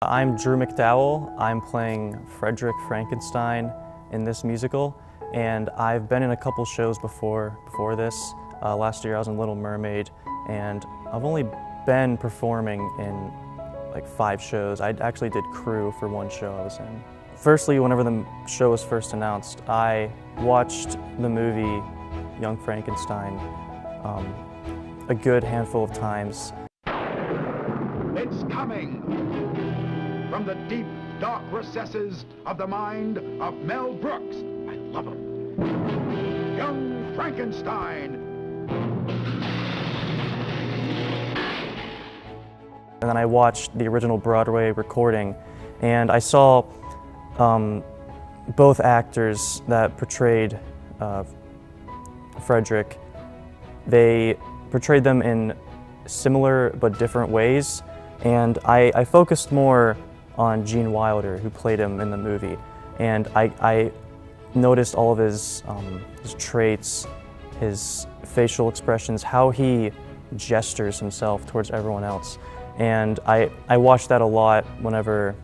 I'm Drew McDowell. I'm playing Frederick Frankenstein in this musical, and I've been in a couple shows before this. Last year I was in Little Mermaid, and I've only been performing in like 5 shows. I actually did crew for one show I was in. Firstly, whenever the show was first announced, I watched the movie Young Frankenstein a good handful of times. It's coming from the deep, dark recesses of the mind of Mel Brooks. I love him. Young Frankenstein. And then I watched the original Broadway recording, and I saw both actors that portrayed Frederick. They portrayed them in similar but different ways, and I focused more on Gene Wilder, who played him in the movie, and I noticed all of his traits, his facial expressions, how he gestures himself towards everyone else. And I watched that a lot whenever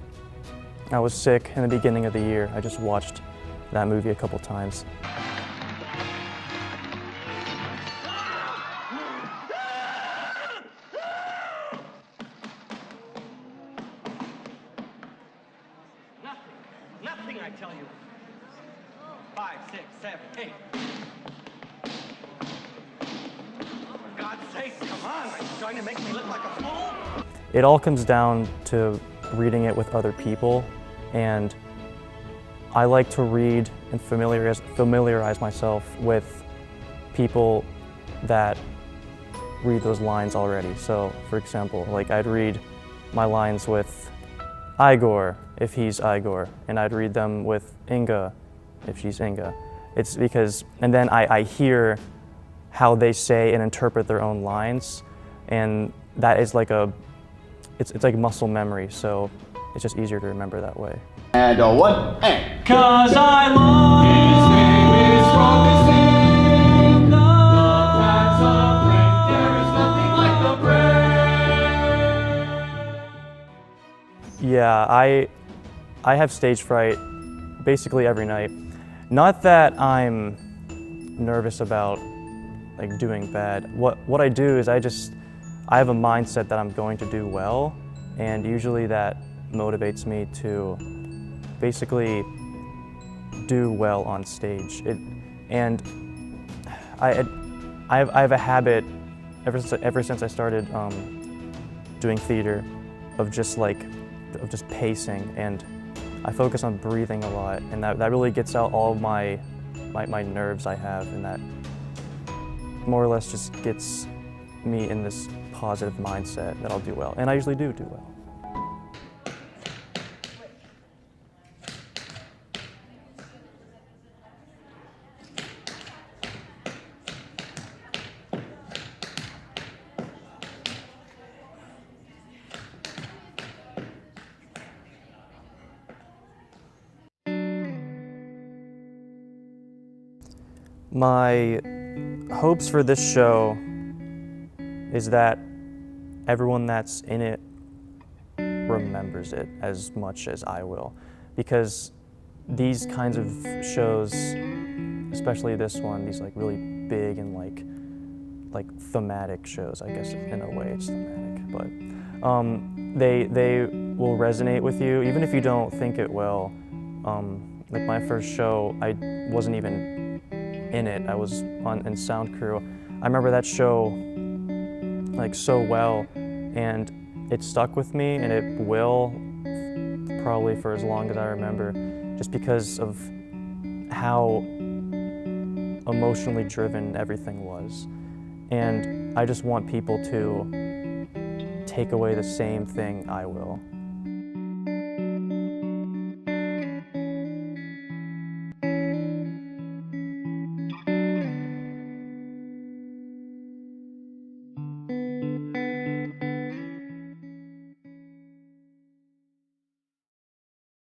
I was sick in the beginning of the year. I just watched that movie a couple times. Nothing, I tell you. 5, 6, 7, 8. For God's sake, come on. Are you trying to make me look like a fool? It all comes down to reading it with other people, and I like to read and familiarize myself with people that read those lines already. So, for example, like I'd read my lines with Igor if he's Igor, and I'd read them with Inga if she's Inga. It's because, and then I hear how they say and interpret their own lines, and that is like it's like muscle memory, so it's just easier to remember that way. And a 1, and. 'Cause I love his name is Frankenstein. The facts of brain, there is nothing like the brain. Yeah, I have stage fright basically every night. Not that I'm nervous about like doing bad. What I do is I have a mindset that I'm going to do well, and usually that motivates me to basically do well on stage. I have a habit ever since I started doing theater of just pacing, and I focus on breathing a lot, and that really gets out all of my nerves I have, and that more or less just gets me in this positive mindset that I'll do well, and I usually do well. My hopes for this show is that everyone that's in it remembers it as much as I will, because these kinds of shows, especially this one, these like really big and like thematic shows, I guess in a way it's thematic, but they will resonate with you even if you don't think it will. Like my first show, I wasn't even in it. I was in sound crew. I remember that show like so well, and it stuck with me, and it will probably for as long as I remember, just because of how emotionally driven everything was. And I just want people to take away the same thing I will.